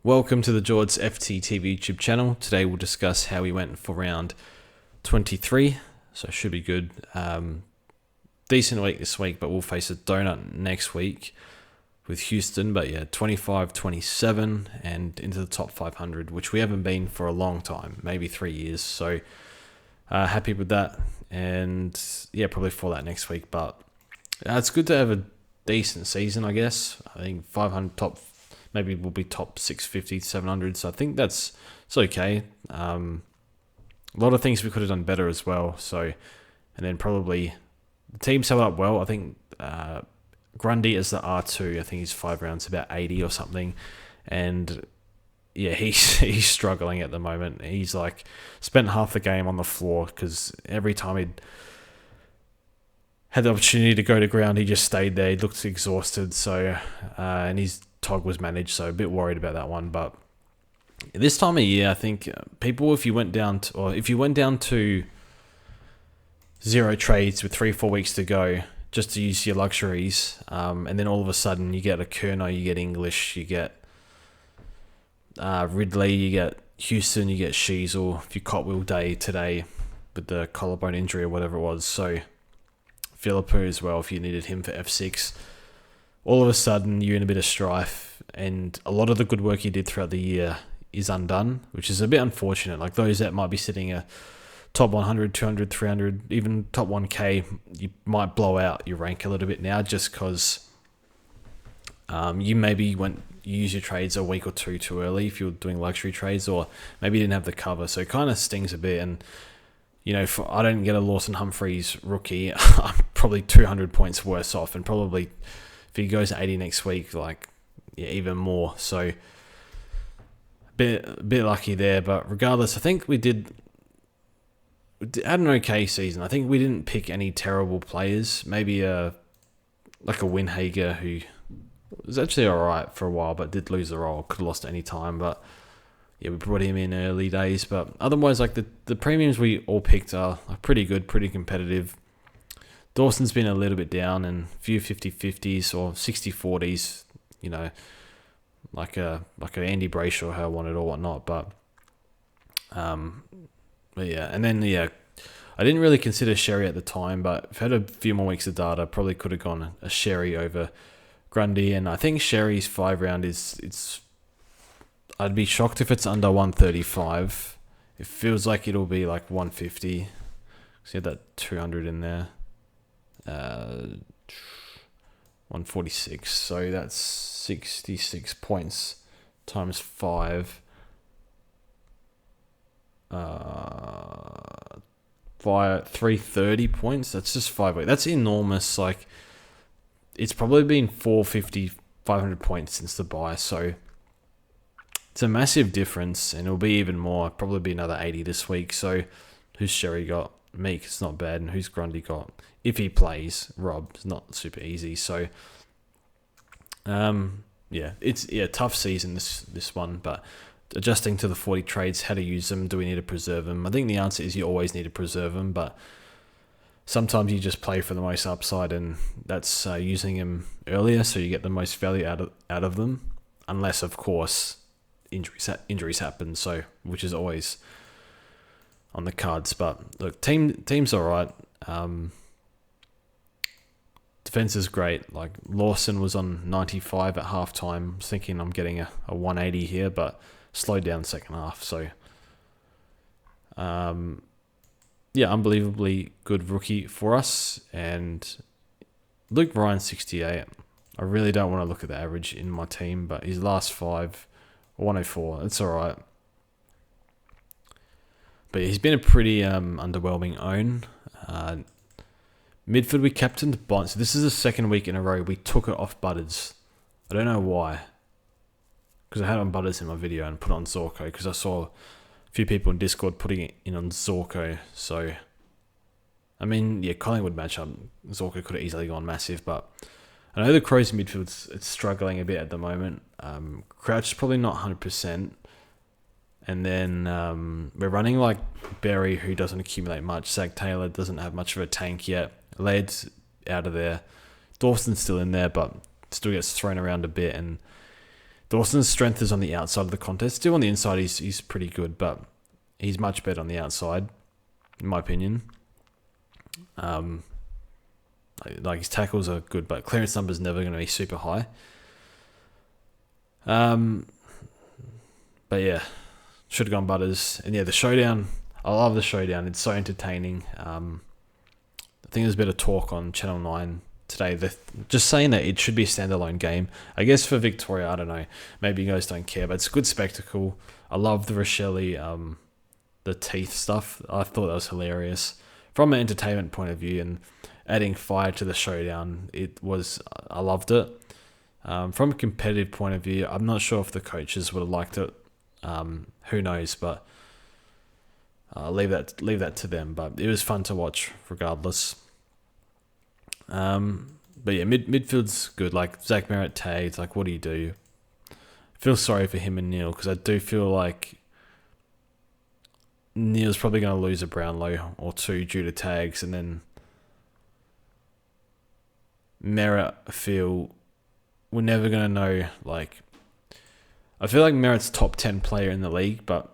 Welcome to the George FTTV YouTube channel. Today we'll discuss how we went for round 23, so it should be good. Decent week this week, but we'll face a donut next week with Houston. But yeah, 25-27 and into the top 500, which we haven't been for a long time, maybe 3 years. So happy with that, and yeah, probably for that next week. But it's good to have a decent season, I guess. I think 500 top. Maybe we'll be top 650, 700. So I think it's okay. A lot of things we could have done better as well. So, and then probably the team's held up well. I think Grundy as the R2, I think he's 5 rounds, about 80 or something. And yeah, he's struggling at the moment. He's like spent half the game on the floor because every time he'd had the opportunity to go to ground, he just stayed there. He looked exhausted. So, and his Tog was managed, so a bit worried about that one. But this time of year, I think people, if you went down to 0 trades with 3-4 weeks to go, just to use your luxuries, and then all of a sudden you get a Kerno, you get English, you get Ridley, you get Houston, you get Sheasel, if you Cotwheel Day today with the collarbone injury or whatever it was. So Philippou as well, if you needed him for F6. All of a sudden, you're in a bit of strife, and a lot of the good work you did throughout the year is undone, which is a bit unfortunate. Like those that might be sitting a top 100, 200, 300, even top 1K, you might blow out your rank a little bit now just because you maybe you use your trades a week or two too early if you're doing luxury trades, or maybe you didn't have the cover. So it kind of stings a bit. And you know, I don't get a Lawson Humphreys rookie, I'm probably 200 points worse off, and probably if he goes 80 next week, like, yeah, even more. So a bit lucky there. But regardless, I think we had an okay season. I think we didn't pick any terrible players. Maybe like a Winhager, who was actually alright for a while, but did lose the role. Could have lost at any time. But yeah, we brought him in early days. But otherwise, like the premiums we all picked are pretty good, pretty competitive. Dawson's been a little bit down, and a few 50-50s or 60-40s, you know, like a Andy Brayshaw, how I wanted or whatnot. But yeah, and then I didn't really consider Sherry at the time, but I've had a few more weeks of data. Probably could have gone a Sherry over Grundy, and I think Sherry's 5 round is. I'd be shocked if it's under 135. It feels like it'll be like 150. See that 200 in there. 146, so that's 66 points times 5. 330 points. That's just 5 weeks. That's enormous. Like, it's probably been 450, 500 points since the buy. So it's a massive difference, and it'll be even more. Probably be another 80 this week. So who's Sherry got? Meek, it's not bad. And who's Grundy got? If he plays, Rob, it's not super easy. So, it's tough season this one. But adjusting to the 40 trades, how to use them? Do we need to preserve them? I think the answer is you always need to preserve them. But sometimes you just play for the most upside, and that's using them earlier so you get the most value out of them. Unless, of course, injuries happen. So, which is always on the cards. But look, team's all right. Defense is great. Like Lawson was on 95 at halftime. I was thinking I'm getting a 180 here, but slowed down second half. So, unbelievably good rookie for us. And Luke Ryan 68. I really don't want to look at the average in my team, but his last 5, 104. It's all right. But he's been a pretty underwhelming own. Midfield, we captained Bond. So this is the second week in a row we took it off Butters. I don't know why. Because I had on Butters in my video and put on Zorko. Because I saw a few people in Discord putting it in on Zorko. So, I mean, yeah, Collingwood matchup. Zorko could have easily gone massive. But I know the Crows midfield, it's struggling a bit at the moment. Crouch is probably not 100%. And then we're running like Berry, who doesn't accumulate much. Zach Taylor doesn't have much of a tank yet. Led's out of there. Dawson's still in there, but still gets thrown around a bit. And Dawson's strength is on the outside of the contest. Still on the inside, he's pretty good, but he's much better on the outside, in my opinion. Like his tackles are good, but clearance number is never going to be super high. But yeah, should have gone Butters. And yeah, the showdown. I love the showdown. It's so entertaining. I think there's a bit of talk on Channel 9 today. Just saying that it should be a standalone game. I guess for Victoria, I don't know. Maybe you guys don't care, but it's a good spectacle. I love the Rochelle, the teeth stuff. I thought that was hilarious. From an entertainment point of view and adding fire to the showdown, I loved it. From a competitive point of view, I'm not sure if the coaches would have liked it. Who knows, but leave that to them. But it was fun to watch regardless. But yeah, midfield's good. Like Zach Merritt tagged. Like, what do you do? I feel sorry for him and Neil because I do feel like Neil's probably going to lose a Brownlow or two due to tags, and then Merritt, I feel we're never going to know. Like, I feel like Merritt's top 10 player in the league, but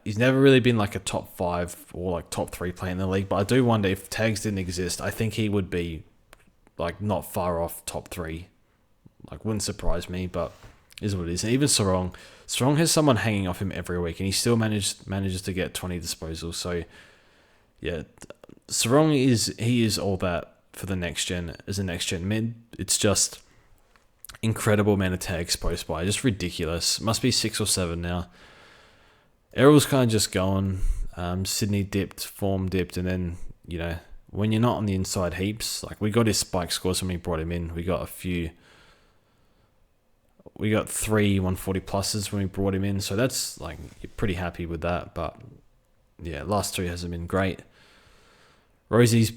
he's never really been like a top 5 or like top 3 player in the league. But I do wonder if tags didn't exist, I think he would be like not far off top 3. Like, wouldn't surprise me, but is what it is. And even Sarong has someone hanging off him every week, and he still manages to get 20 disposals. So yeah, Sarong is all that for the next gen as a next gen mid. It's just incredible amount of tags post by, just ridiculous. Must be 6 or 7 now. Errol's kind of just going. Sydney form dipped, and then, you know, when you're not on the inside heaps, like we got his spike scores when we brought him in. We got 3 140 pluses when we brought him in, so that's like, you're pretty happy with that. But yeah, last 3 hasn't been great. Rosie's,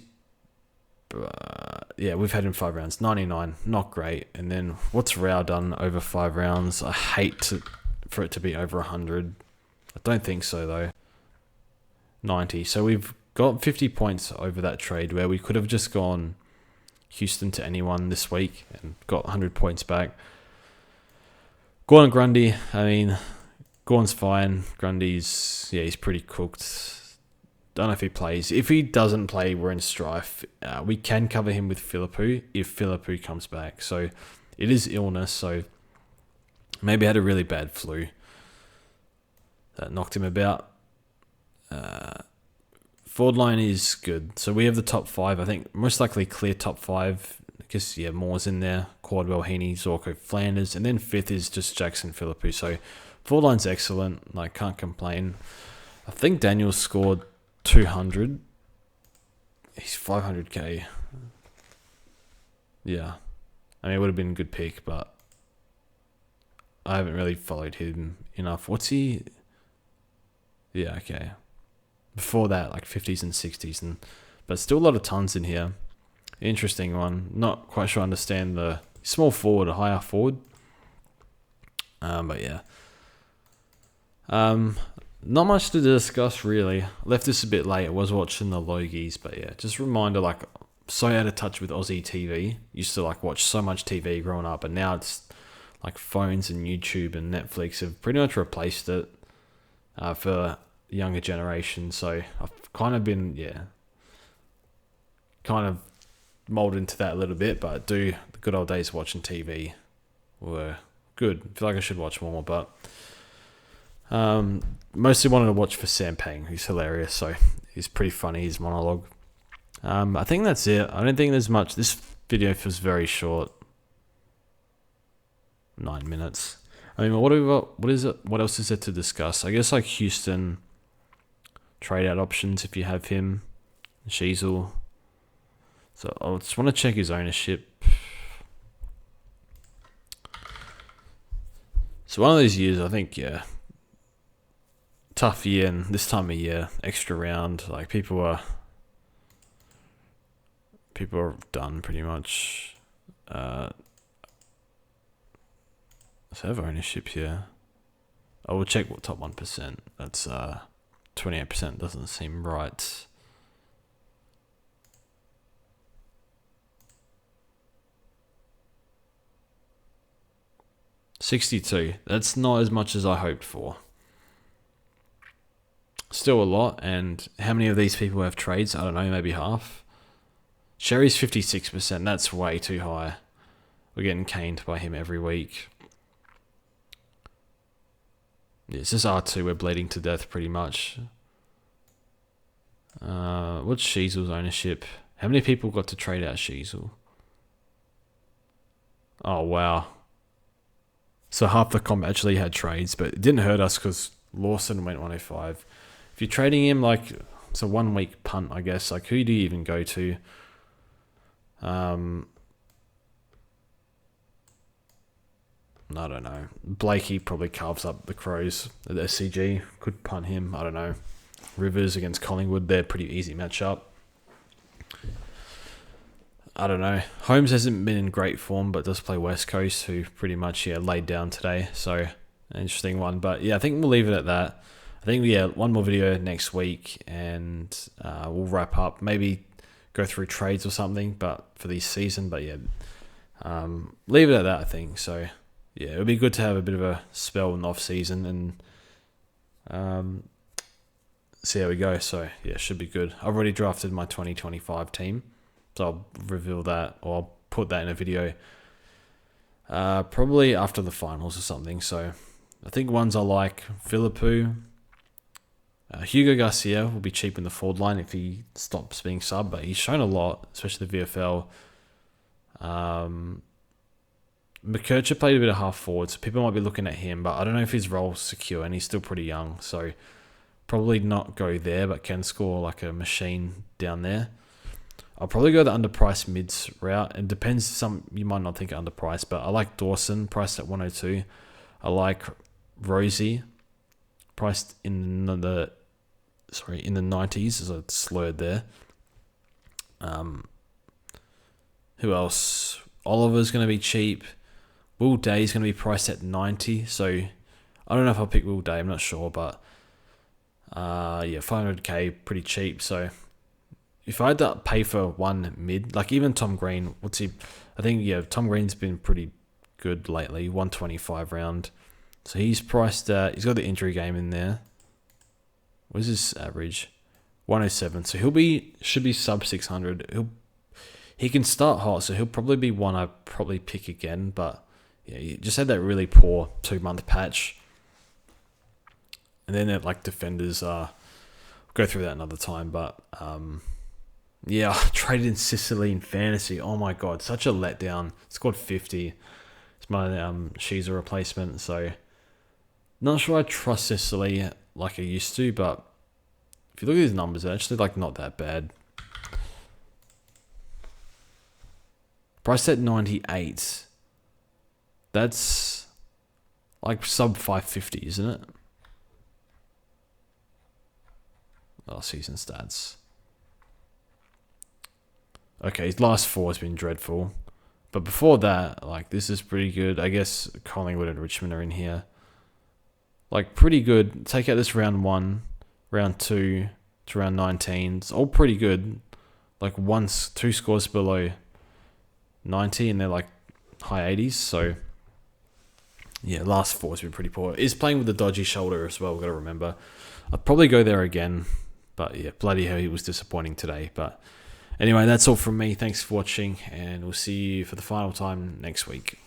yeah, we've had him 5 rounds, 99, not great. And then what's Rao done over 5 rounds? I hate for it to be over 100. I don't think so though. 90. So we've got 50 points over that trade, where we could have just gone Houston to anyone this week and got 100 points back. Gordon Grundy, I mean, Gordon's fine. Grundy's, yeah, he's pretty cooked. Don't know if he plays. If he doesn't play, we're in strife. We can cover him with Philippou if Philippou comes back. So it is illness, so maybe had a really bad flu that knocked him about. Forward line is good. So we have the top 5. I think most likely clear top 5. Because, yeah, Moore's in there. Cordwell, Heaney, Zorko, Flanders. And then 5th is just Jackson Philippou. So forward line's excellent. Like, can't complain. I think Daniel scored 200. He's 500k. Yeah. I mean, it would have been a good pick, but I haven't really followed him enough. What's he? Yeah, okay. Before that, like 50s and 60s, but still a lot of tons in here. Interesting one. Not quite sure I understand the small forward, a higher forward. But yeah. Not much to discuss really. Left this a bit late. I was watching the Logies, but yeah, just a reminder, like, so out of touch with Aussie TV. Used to like watch so much TV growing up, and now it's like phones and YouTube and Netflix have pretty much replaced it for the younger generation. So I've kind of been, kind of molded into that a little bit, but the good old days watching TV were good. I feel like I should watch more, but mostly wanted to watch for Sam Pang, who's hilarious, so he's pretty funny, his monologue. I think that's it. I don't think there's much. This video feels very short. 9 minutes. I mean, what is it? What else is there to discuss? I guess like Houston trade out options if you have him. Sheasel. So I just want to check his ownership. So one of those years, I think, yeah, tough year, and this time of year, extra round, like people are done pretty much. Let's have ownership here. I will check what top 1%. That's 28%. Doesn't seem right. 62. That's not as much as I hoped for. Still a lot, and how many of these people have trades? I don't know, maybe half. Sherry's 56%. That's way too high. We're getting caned by him every week. Yeah, it's just R2. We're bleeding to death pretty much. What's Sheasel's ownership? How many people got to trade out Sheasel? Oh, wow. So half the comp actually had trades, but it didn't hurt us because Lawson went 105. If you're trading him, like, it's a 1 week punt, I guess. Like, who do you even go to? I don't know. Blakey probably carves up the Crows at SCG. Could punt him. I don't know. Rivers against Collingwood. They're pretty easy matchup. I don't know. Holmes hasn't been in great form, but does play West Coast, who pretty much laid down today. So, an interesting one. But yeah, I think we'll leave it at that. I think, one more video next week, and we'll wrap up. Maybe go through trades or something, but for this season. But yeah, leave it at that, I think. So, yeah, it would be good to have a bit of a spell in off-season and see how we go. So, yeah, should be good. I've already drafted my 2025 team. So I'll reveal that, or I'll put that in a video probably after the finals or something. So I think ones I like, Philippou. Hugo Garcia will be cheap in the forward line if he stops being sub, but he's shown a lot, especially the VFL. McKercher played a bit of half forward, so people might be looking at him, but I don't know if his role's secure, and he's still pretty young, so probably not go there, but can score like a machine down there. I'll probably go the underpriced mids route. It depends. You might not think underpriced, but I like Dawson, priced at 102. I like Rosie, priced in the 90s, as I slurred there. Who else? Oliver's going to be cheap. Will Day's going to be priced at 90. So I don't know if I'll pick Will Day. I'm not sure, but 500k, pretty cheap. So if I had to pay for one mid, like even Tom Green, what's he? I think, Tom Green's been pretty good lately, 125 round. So he's priced at, he's got the injury game in there. What is his average? 107. So should be sub 600. He can start hot, so he'll probably be one I probably pick again. But yeah, he just had that really poor 2-month patch. And then defenders, go through that another time. But yeah, I traded in Sicily in fantasy. Oh my god, such a letdown. Scored 50. It's my Sheezer replacement. So not sure I trust Sicily like I used to, but if you look at his numbers, they're actually not that bad. Price at 98. That's like sub 550, isn't it? Oh, season stats. Okay, his last 4 has been dreadful. But before that, this is pretty good. I guess Collingwood and Richmond are in here. Pretty good. Take out this round 1, round 2 to round 19. It's all pretty good. 2 scores below 90, and they're high 80s. So, yeah, last 4 has been pretty poor. He's playing with a dodgy shoulder as well, we've got to remember. I'll probably go there again. But yeah, bloody hell, he was disappointing today. But anyway, that's all from me. Thanks for watching, and we'll see you for the final time next week.